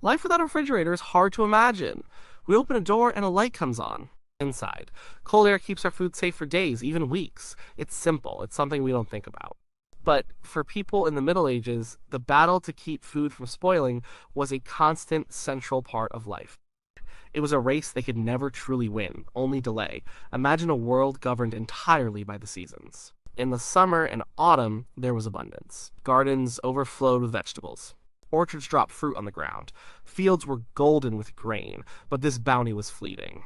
Life without a refrigerator is hard to imagine. We open a door and a light comes on. Inside. Cold air keeps our food safe for days, even weeks. It's simple. It's something we don't think about. But for people in the Middle Ages, the battle to keep food from spoiling was a constant central part of life. It was a race they could never truly win, only delay. Imagine a world governed entirely by the seasons. In the summer and autumn, there was abundance. Gardens overflowed with vegetables. Orchards dropped fruit on the ground. Fields were golden with grain, but this bounty was fleeting.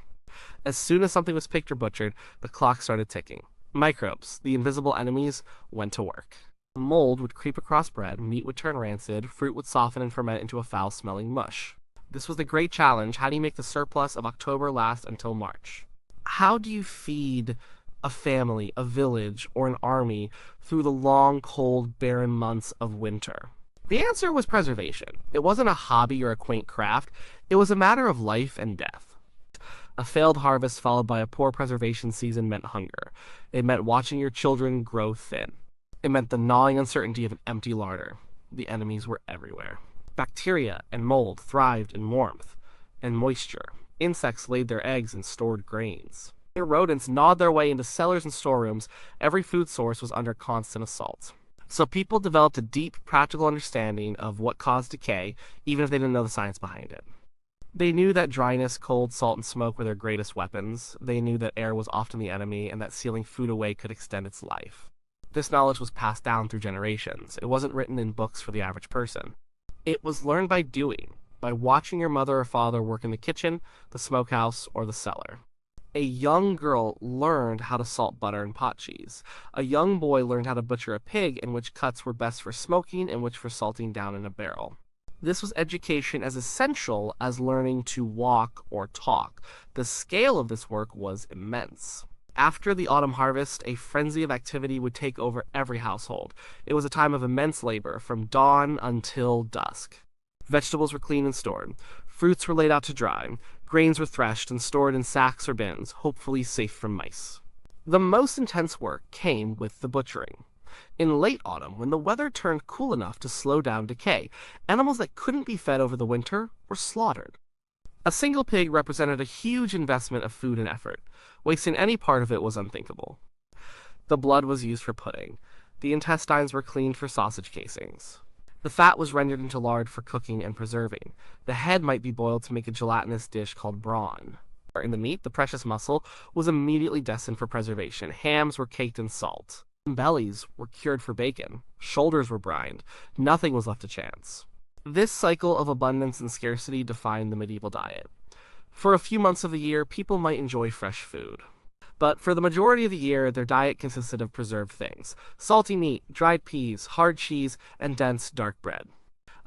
As soon as something was picked or butchered, the clock started ticking. Microbes, the invisible enemies, went to work. Mold would creep across bread, meat would turn rancid, fruit would soften and ferment into a foul-smelling mush. This was the great challenge. How do you make the surplus of October last until March? How do you feed a family, a village, or an army through the long, cold, barren months of winter? The answer was preservation. It wasn't a hobby or a quaint craft. It was a matter of life and death. A failed harvest followed by a poor preservation season meant hunger. It meant watching your children grow thin. It meant the gnawing uncertainty of an empty larder. The enemies were everywhere. Bacteria and mold thrived in warmth and moisture. Insects laid their eggs in stored grains. Rodents gnawed their way into cellars and storerooms. Every food source was under constant assault. So people developed a deep, practical understanding of what caused decay, even if they didn't know the science behind it. They knew that dryness, cold, salt, and smoke were their greatest weapons. They knew that air was often the enemy, and that sealing food away could extend its life. This knowledge was passed down through generations. It wasn't written in books for the average person. It was learned by doing, by watching your mother or father work in the kitchen, the smokehouse, or the cellar. A young girl learned how to salt butter and pot cheese. A young boy learned how to butcher a pig and which cuts were best for smoking and which for salting down in a barrel. This was education as essential as learning to walk or talk. The scale of this work was immense. After the autumn harvest, a frenzy of activity would take over every household. It was a time of immense labor, from dawn until dusk. Vegetables were cleaned and stored. Fruits were laid out to dry. Grains were threshed and stored in sacks or bins, hopefully safe from mice. The most intense work came with the butchering. In late autumn, when the weather turned cool enough to slow down decay, animals that couldn't be fed over the winter were slaughtered. A single pig represented a huge investment of food and effort. Wasting any part of it was unthinkable. The blood was used for pudding. The intestines were cleaned for sausage casings. The fat was rendered into lard for cooking and preserving. The head might be boiled to make a gelatinous dish called brawn. In the meat, the precious muscle was immediately destined for preservation. Hams were caked in salt. Bellies were cured for bacon. Shoulders were brined. Nothing was left to chance. This cycle of abundance and scarcity defined the medieval diet. For a few months of the year, people might enjoy fresh food. But for the majority of the year, their diet consisted of preserved things: salty meat, dried peas, hard cheese, and dense, dark bread.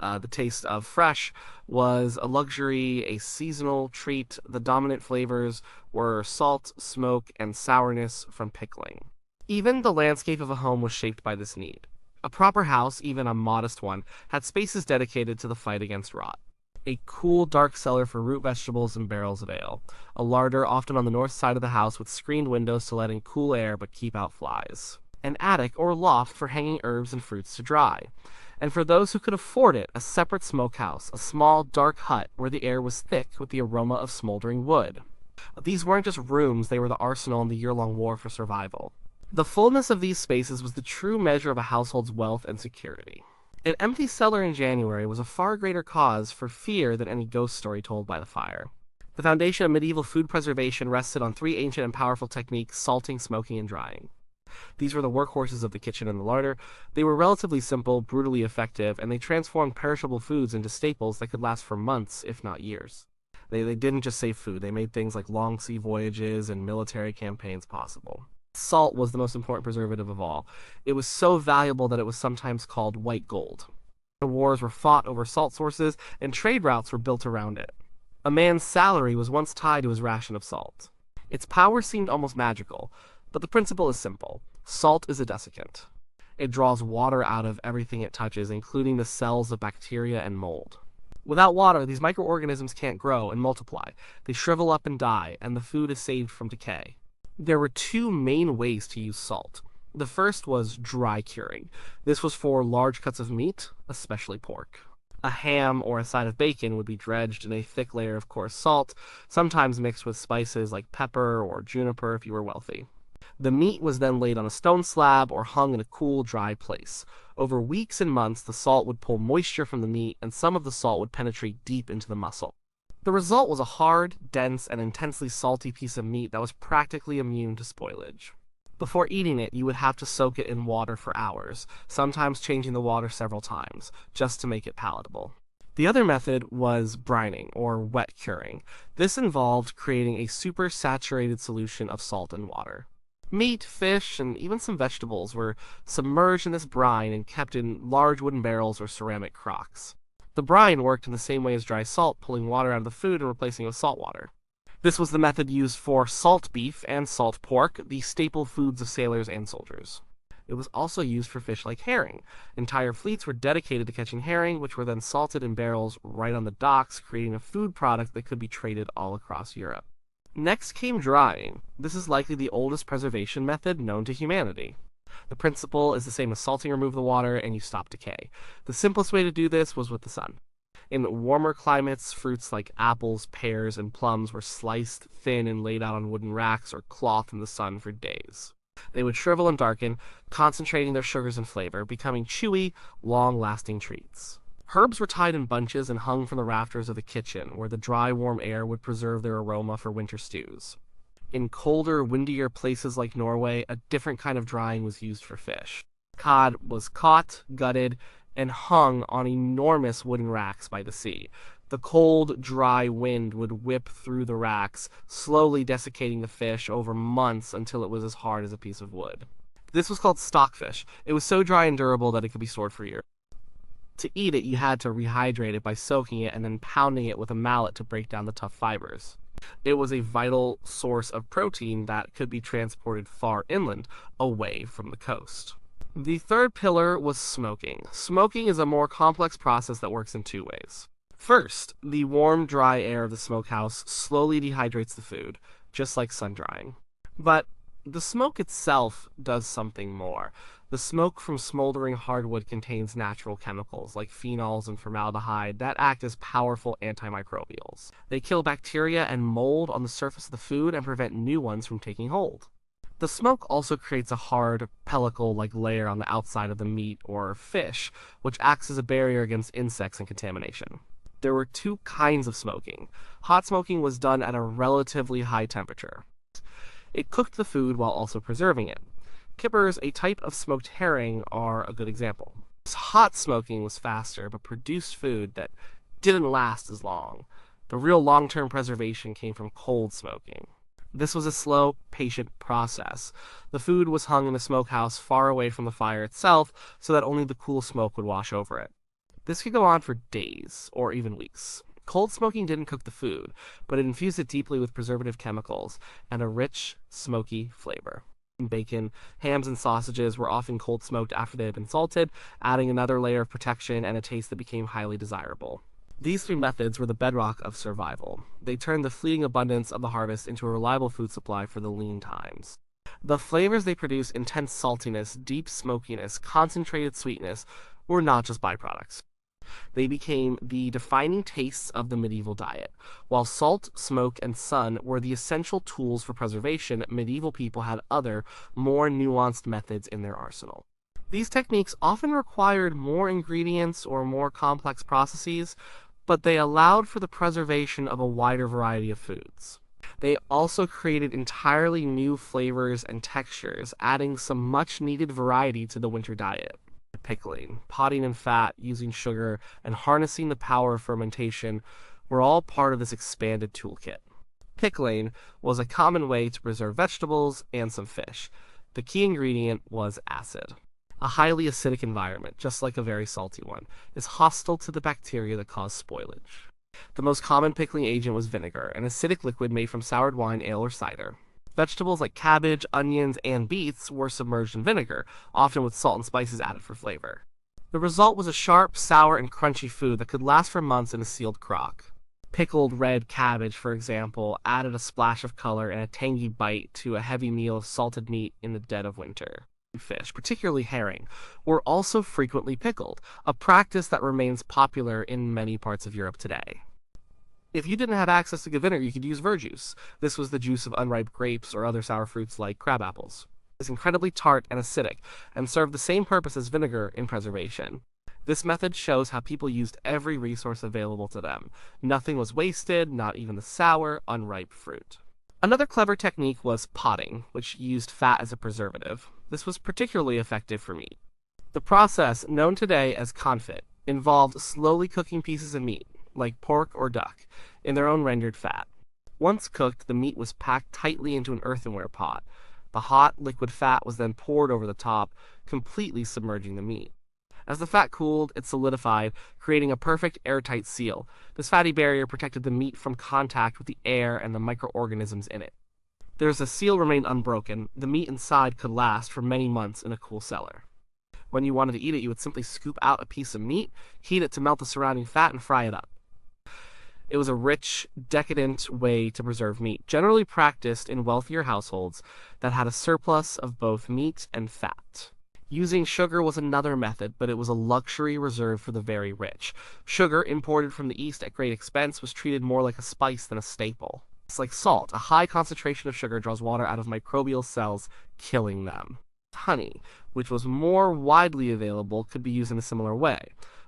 The taste of fresh was a luxury, a seasonal treat. The dominant flavors were salt, smoke, and sourness from pickling. Even the landscape of a home was shaped by this need. A proper house, even a modest one, had spaces dedicated to the fight against rot. A cool, dark cellar for root vegetables and barrels of ale. A larder, often on the north side of the house, with screened windows to let in cool air but keep out flies. An attic or loft for hanging herbs and fruits to dry. And for those who could afford it, a separate smokehouse, a small, dark hut where the air was thick with the aroma of smoldering wood. These weren't just rooms, they were the arsenal in the year-long war for survival. The fullness of these spaces was the true measure of a household's wealth and security. An empty cellar in January was a far greater cause for fear than any ghost story told by the fire. The foundation of medieval food preservation rested on three ancient and powerful techniques: salting, smoking, and drying. These were the workhorses of the kitchen and the larder. They were relatively simple, brutally effective, and they transformed perishable foods into staples that could last for months, if not years. They didn't just save food, they made things like long sea voyages and military campaigns possible. Salt was the most important preservative of all. It was so valuable that it was sometimes called white gold. The wars were fought over salt sources, and trade routes were built around it. A man's salary was once tied to his ration of salt. Its power seemed almost magical, but the principle is simple. Salt is a desiccant. It draws water out of everything it touches, including the cells of bacteria and mold. Without water, these microorganisms can't grow and multiply. They shrivel up and die, and the food is saved from decay. There were two main ways to use salt. The first was dry curing. This was for large cuts of meat, especially pork. A ham or a side of bacon would be dredged in a thick layer of coarse salt, sometimes mixed with spices like pepper or juniper if you were wealthy. The meat was then laid on a stone slab or hung in a cool, dry place. Over weeks and months, the salt would pull moisture from the meat, and some of the salt would penetrate deep into the muscle. The result was a hard, dense, and intensely salty piece of meat that was practically immune to spoilage. Before eating it, you would have to soak it in water for hours, sometimes changing the water several times, just to make it palatable. The other method was brining, or wet curing. This involved creating a super saturated solution of salt and water. Meat, fish, and even some vegetables were submerged in this brine and kept in large wooden barrels or ceramic crocks. The brine worked in the same way as dry salt, pulling water out of the food and replacing it with salt water. This was the method used for salt beef and salt pork, the staple foods of sailors and soldiers. It was also used for fish like herring. Entire fleets were dedicated to catching herring, which were then salted in barrels right on the docks, creating a food product that could be traded all across Europe. Next came drying. This is likely the oldest preservation method known to humanity. The principle is the same as salting. Remove the water and you stop decay. The simplest way to do this was with the sun. In warmer climates, fruits like apples, pears, and plums were sliced thin and laid out on wooden racks or cloth in the sun for days. They would shrivel and darken, concentrating their sugars and flavor, becoming chewy, long-lasting treats. Herbs were tied in bunches and hung from the rafters of the kitchen, where the dry, warm air would preserve their aroma for winter stews. In colder, windier places like Norway, a different kind of drying was used for fish. Cod was caught, gutted, and hung on enormous wooden racks by the sea. The cold, dry wind would whip through the racks, slowly desiccating the fish over months until it was as hard as a piece of wood. This was called stockfish. It was so dry and durable that it could be stored for years. To eat it, you had to rehydrate it by soaking it and then pounding it with a mallet to break down the tough fibers. It was a vital source of protein that could be transported far inland, away from the coast. The third pillar was smoking. Smoking is a more complex process that works in two ways. First, the warm, dry air of the smokehouse slowly dehydrates the food, just like sun drying. But the smoke itself does something more. The smoke from smoldering hardwood contains natural chemicals like phenols and formaldehyde that act as powerful antimicrobials. They kill bacteria and mold on the surface of the food and prevent new ones from taking hold. The smoke also creates a hard, pellicle-like layer on the outside of the meat or fish, which acts as a barrier against insects and contamination. There were two kinds of smoking. Hot smoking was done at a relatively high temperature. It cooked the food while also preserving it. Kippers, a type of smoked herring, are a good example. Hot smoking was faster, but produced food that didn't last as long. The real long-term preservation came from cold smoking. This was a slow, patient process. The food was hung in the smokehouse far away from the fire itself so that only the cool smoke would wash over it. This could go on for days, or even weeks. Cold smoking didn't cook the food, but it infused it deeply with preservative chemicals and a rich, smoky flavor. Bacon, hams, and sausages were often cold smoked after they had been salted, adding another layer of protection and a taste that became highly desirable. These three methods were the bedrock of survival. They turned the fleeting abundance of the harvest into a reliable food supply for the lean times. The flavors they produced, intense saltiness, deep smokiness, concentrated sweetness, were not just byproducts. They became the defining tastes of the medieval diet. While salt, smoke, and sun were the essential tools for preservation, medieval people had other, more nuanced methods in their arsenal. These techniques often required more ingredients or more complex processes, but they allowed for the preservation of a wider variety of foods. They also created entirely new flavors and textures, adding some much-needed variety to the winter diet. Pickling, potting in fat, using sugar, and harnessing the power of fermentation were all part of this expanded toolkit. Pickling was a common way to preserve vegetables and some fish. The key ingredient was acid. A highly acidic environment, just like a very salty one, is hostile to the bacteria that cause spoilage. The most common pickling agent was vinegar, an acidic liquid made from soured wine, ale, or cider. Vegetables like cabbage, onions, and beets were submerged in vinegar, often with salt and spices added for flavor. The result was a sharp, sour, and crunchy food that could last for months in a sealed crock. Pickled red cabbage, for example, added a splash of color and a tangy bite to a heavy meal of salted meat in the dead of winter. Fish, particularly herring, were also frequently pickled, a practice that remains popular in many parts of Europe today. If you didn't have access to good vinegar, you could use verjuice. This was the juice of unripe grapes or other sour fruits like crab apples. It's incredibly tart and acidic, and served the same purpose as vinegar in preservation. This method shows how people used every resource available to them. Nothing was wasted, not even the sour, unripe fruit. Another clever technique was potting, which used fat as a preservative. This was particularly effective for meat. The process, known today as confit, involved slowly cooking pieces of meat, like pork or duck, in their own rendered fat. Once cooked, the meat was packed tightly into an earthenware pot. The hot, liquid fat was then poured over the top, completely submerging the meat. As the fat cooled, it solidified, creating a perfect airtight seal. This fatty barrier protected the meat from contact with the air and the microorganisms in it. As the seal remained unbroken, the meat inside could last for many months in a cool cellar. When you wanted to eat it, you would simply scoop out a piece of meat, heat it to melt the surrounding fat, and fry it up. It was a rich, decadent way to preserve meat, generally practiced in wealthier households that had a surplus of both meat and fat. Using sugar was another method, but it was a luxury reserved for the very rich. Sugar, imported from the East at great expense, was treated more like a spice than a staple. It's like salt. A high concentration of sugar draws water out of microbial cells, killing them. Honey, which was more widely available, could be used in a similar way.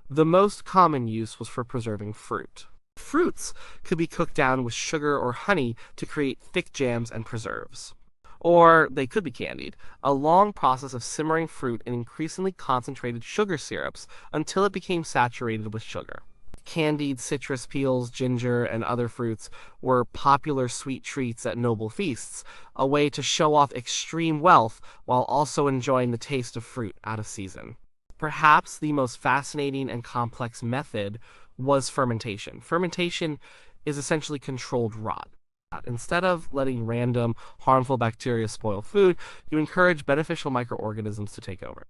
The most common use was for preserving fruit. Fruits could be cooked down with sugar or honey to create thick jams and preserves. Or they could be candied, a long process of simmering fruit in increasingly concentrated sugar syrups until it became saturated with sugar. Candied citrus peels, ginger, and other fruits were popular sweet treats at noble feasts, a way to show off extreme wealth while also enjoying the taste of fruit out of season. Perhaps the most fascinating and complex method was fermentation. Fermentation is essentially controlled rot. Instead of letting random, harmful bacteria spoil food, you encourage beneficial microorganisms to take over.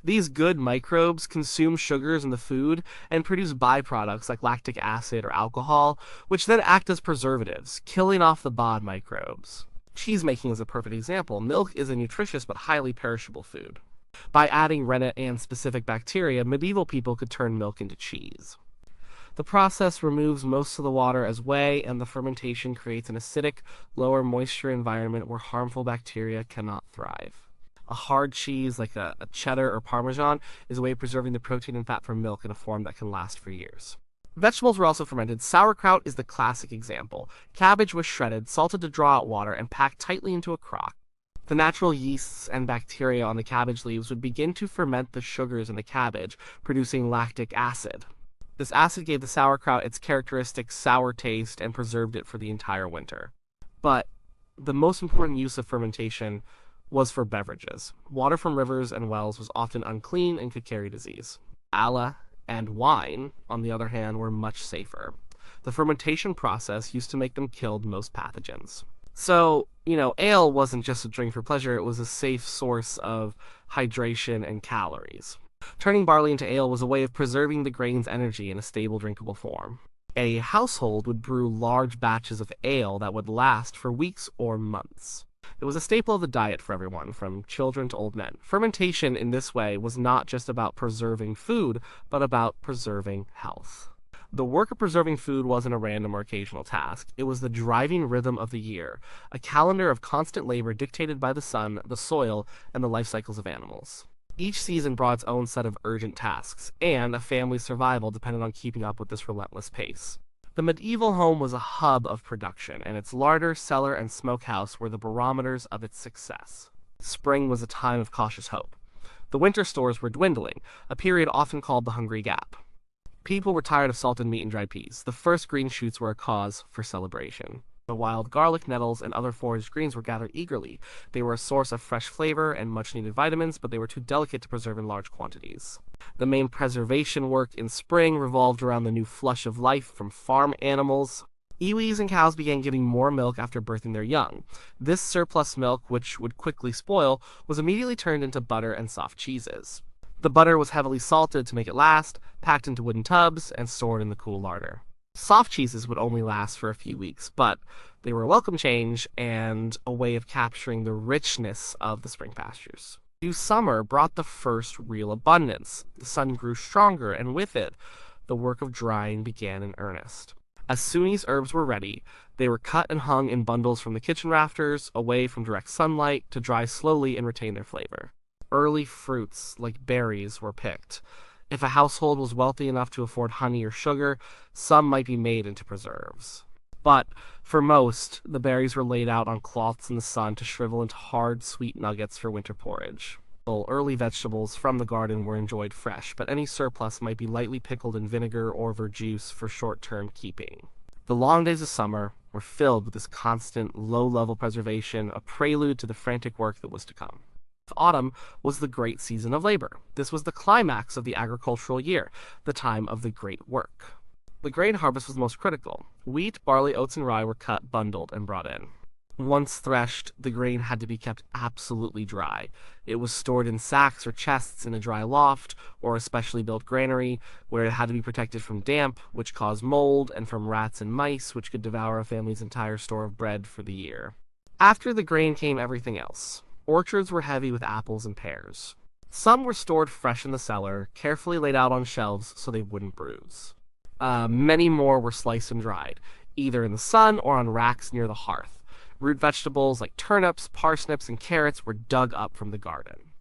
These good microbes consume sugars in the food and produce byproducts like lactic acid or alcohol, which then act as preservatives, killing off the bad microbes. Cheese making is a perfect example. Milk is a nutritious but highly perishable food. By adding rennet and specific bacteria, medieval people could turn milk into cheese. The process removes most of the water as whey, and the fermentation creates an acidic, lower moisture environment where harmful bacteria cannot thrive. A hard cheese, like a cheddar or Parmesan, is a way of preserving the protein and fat from milk in a form that can last for years. Vegetables were also fermented. Sauerkraut is the classic example. Cabbage was shredded, salted to draw out water, and packed tightly into a crock. The natural yeasts and bacteria on the cabbage leaves would begin to ferment the sugars in the cabbage, producing lactic acid. This acid gave the sauerkraut its characteristic sour taste and preserved it for the entire winter. But the most important use of fermentation was for beverages. Water from rivers and wells was often unclean and could carry disease. Ale and wine, on the other hand, were much safer. The fermentation process used to make them kill most pathogens. So, ale wasn't just a drink for pleasure, it was a safe source of hydration and calories. Turning barley into ale was a way of preserving the grain's energy in a stable, drinkable form. A household would brew large batches of ale that would last for weeks or months. It was a staple of the diet for everyone, from children to old men. Fermentation in this way was not just about preserving food, but about preserving health. The work of preserving food wasn't a random or occasional task. It was the driving rhythm of the year, a calendar of constant labor dictated by the sun, the soil, and the life cycles of animals. Each season brought its own set of urgent tasks, and a family's survival depended on keeping up with this relentless pace. The medieval home was a hub of production, and its larder, cellar, and smokehouse were the barometers of its success. Spring was a time of cautious hope. The winter stores were dwindling, a period often called the Hungry Gap. People were tired of salted meat and dried peas. The first green shoots were a cause for celebration. The wild garlic, nettles, and other foraged greens were gathered eagerly. They were a source of fresh flavor and much-needed vitamins, but they were too delicate to preserve in large quantities. The main preservation work in spring revolved around the new flush of life from farm animals. Ewes and cows began giving more milk after birthing their young. This surplus milk, which would quickly spoil, was immediately turned into butter and soft cheeses. The butter was heavily salted to make it last, packed into wooden tubs, and stored in the cool larder. Soft cheeses would only last for a few weeks, but they were a welcome change and a way of capturing the richness of the spring pastures. New summer brought the first real abundance. The sun grew stronger, and with it, the work of drying began in earnest. As soon as herbs were ready, they were cut and hung in bundles from the kitchen rafters, away from direct sunlight, to dry slowly and retain their flavor. Early fruits, like berries, were picked. If a household was wealthy enough to afford honey or sugar, some might be made into preserves. But for most, the berries were laid out on cloths in the sun to shrivel into hard, sweet nuggets for winter porridge. Early vegetables from the garden were enjoyed fresh, but any surplus might be lightly pickled in vinegar or verjuice for short-term keeping. The long days of summer were filled with this constant, low-level preservation, a prelude to the frantic work that was to come. Autumn was the great season of labor. This was the climax of the agricultural year, the time of the great work. The grain harvest was most critical. Wheat, barley, oats, and rye were cut, bundled, and brought in. Once threshed, the grain had to be kept absolutely dry. It was stored in sacks or chests in a dry loft, or a specially built granary, where it had to be protected from damp, which caused mold, and from rats and mice, which could devour a family's entire store of bread for the year. After the grain came everything else. Orchards were heavy with apples and pears. Some were stored fresh in the cellar, carefully laid out on shelves so they wouldn't bruise. Many more were sliced and dried, either in the sun or on racks near the hearth. Root vegetables like turnips, parsnips, and carrots were dug up from the garden.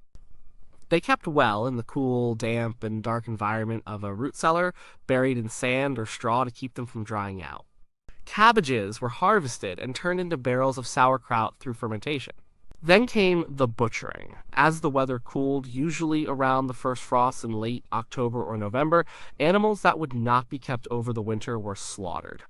They kept well in the cool, damp, and dark environment of a root cellar, buried in sand or straw to keep them from drying out. Cabbages were harvested and turned into barrels of sauerkraut through fermentation. Then came the butchering. As the weather cooled, usually around the first frosts in late October or November, animals that would not be kept over the winter were slaughtered.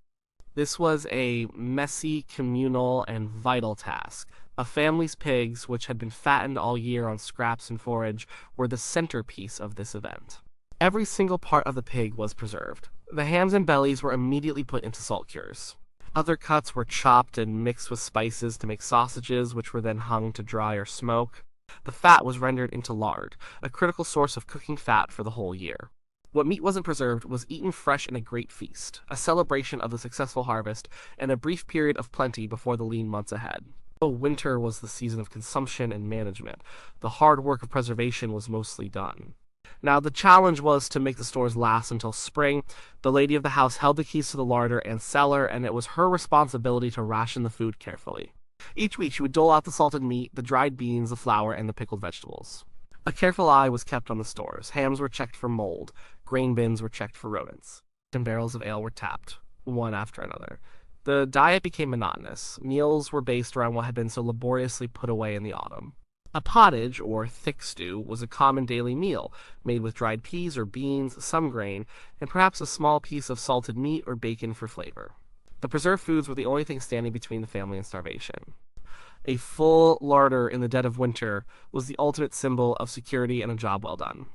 This was a messy, communal, and vital task. A family's pigs, which had been fattened all year on scraps and forage, were the centerpiece of this event. Every single part of the pig was preserved. The hams and bellies were immediately put into salt cures. Other cuts were chopped and mixed with spices to make sausages, which were then hung to dry or smoke. The fat was rendered into lard, a critical source of cooking fat for the whole year. What meat wasn't preserved was eaten fresh in a great feast, a celebration of the successful harvest, and a brief period of plenty before the lean months ahead. Though winter was the season of consumption and management, the hard work of preservation was mostly done. Now, the challenge was to make the stores last until spring. The lady of the house held the keys to the larder and cellar, and it was her responsibility to ration the food carefully. Each week, she would dole out the salted meat, the dried beans, the flour, and the pickled vegetables. A careful eye was kept on the stores. Hams were checked for mold. Grain bins were checked for rodents. And barrels of ale were tapped, one after another. The diet became monotonous. Meals were based around what had been so laboriously put away in the autumn. A pottage, or thick stew, was a common daily meal, made with dried peas or beans, some grain, and perhaps a small piece of salted meat or bacon for flavor. The preserved foods were the only thing standing between the family and starvation. A full larder in the dead of winter was the ultimate symbol of security and a job well done.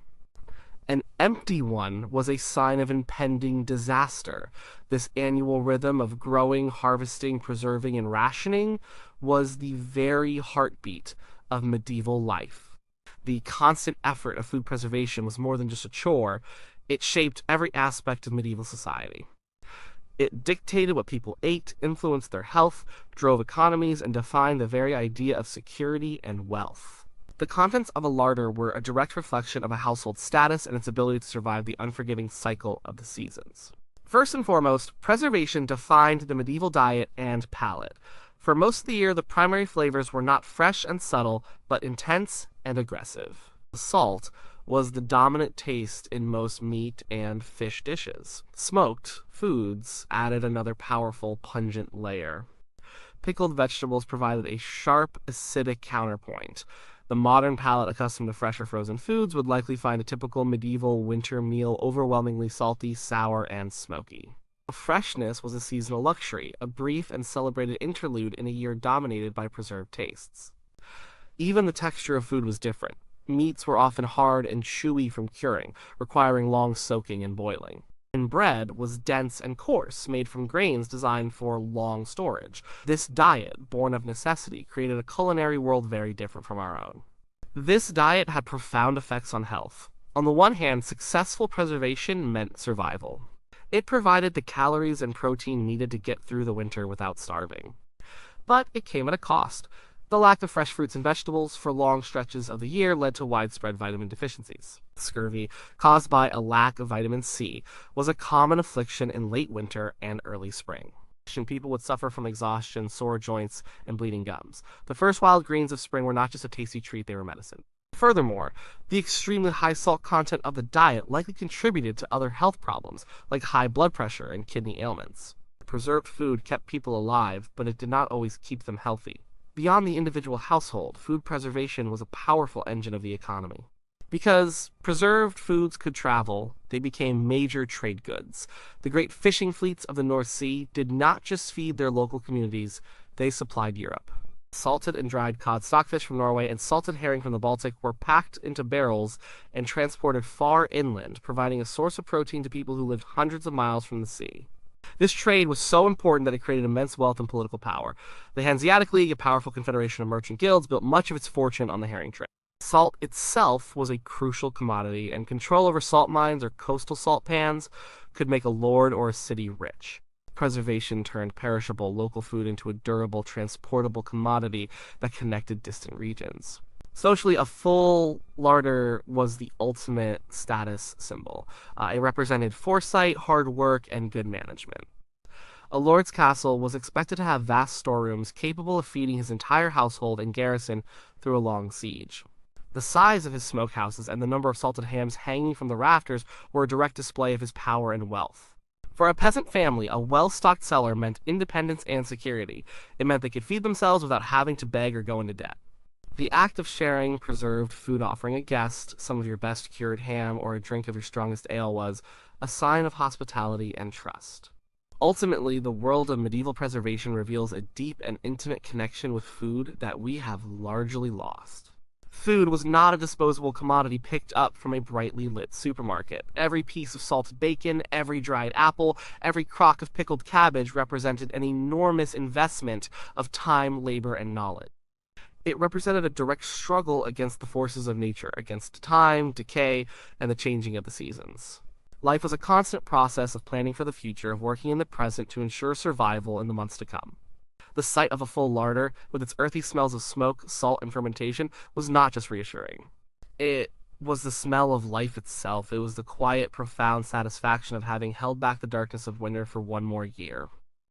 An empty one was a sign of impending disaster. This annual rhythm of growing, harvesting, preserving, and rationing was the very heartbeat of medieval life. The constant effort of food preservation was more than just a chore. It shaped every aspect of medieval society. It dictated what people ate, influenced their health, drove economies, and defined the very idea of security and wealth. The contents of a larder were a direct reflection of a household's status and its ability to survive the unforgiving cycle of the seasons. First and foremost, preservation defined the medieval diet and palate. For most of the year, the primary flavors were not fresh and subtle, but intense and aggressive. Salt was the dominant taste in most meat and fish dishes. Smoked foods added another powerful, pungent layer. Pickled vegetables provided a sharp, acidic counterpoint. The modern palate accustomed to fresh or frozen foods would likely find a typical medieval winter meal overwhelmingly salty, sour, and smoky. Freshness was a seasonal luxury, a brief and celebrated interlude in a year dominated by preserved tastes. Even the texture of food was different. Meats were often hard and chewy from curing, requiring long soaking and boiling. And bread was dense and coarse, made from grains designed for long storage. This diet, born of necessity, created a culinary world very different from our own. This diet had profound effects on health. On the one hand, successful preservation meant survival. It provided the calories and protein needed to get through the winter without starving. But it came at a cost. The lack of fresh fruits and vegetables for long stretches of the year led to widespread vitamin deficiencies. Scurvy, caused by a lack of vitamin C, was a common affliction in late winter and early spring. People would suffer from exhaustion, sore joints, and bleeding gums. The first wild greens of spring were not just a tasty treat, they were medicine. Furthermore, the extremely high salt content of the diet likely contributed to other health problems, like high blood pressure and kidney ailments. Preserved food kept people alive, but it did not always keep them healthy. Beyond the individual household, food preservation was a powerful engine of the economy. Because preserved foods could travel, they became major trade goods. The great fishing fleets of the North Sea did not just feed their local communities, they supplied Europe. Salted and dried cod stockfish from Norway and salted herring from the Baltic were packed into barrels and transported far inland, providing a source of protein to people who lived hundreds of miles from the sea. This trade was so important that it created immense wealth and political power. The Hanseatic League, a powerful confederation of merchant guilds, built much of its fortune on the herring trade. Salt itself was a crucial commodity, and control over salt mines or coastal salt pans could make a lord or a city rich. Preservation turned perishable local food into a durable, transportable commodity that connected distant regions. Socially, a full larder was the ultimate status symbol. It represented foresight, hard work, and good management. A lord's castle was expected to have vast storerooms capable of feeding his entire household and garrison through a long siege. The size of his smokehouses and the number of salted hams hanging from the rafters were a direct display of his power and wealth. For a peasant family, a well-stocked cellar meant independence and security. It meant they could feed themselves without having to beg or go into debt. The act of sharing preserved food, offering a guest some of your best cured ham or a drink of your strongest ale, was a sign of hospitality and trust. Ultimately, the world of medieval preservation reveals a deep and intimate connection with food that we have largely lost. Food was not a disposable commodity picked up from a brightly lit supermarket. Every piece of salted bacon, every dried apple, every crock of pickled cabbage represented an enormous investment of time, labor, and knowledge. It represented a direct struggle against the forces of nature, against time, decay, and the changing of the seasons. Life was a constant process of planning for the future, of working in the present to ensure survival in the months to come. The sight of a full larder, with its earthy smells of smoke, salt, and fermentation, was not just reassuring. It was the smell of life itself. It was the quiet, profound satisfaction of having held back the darkness of winter for one more year.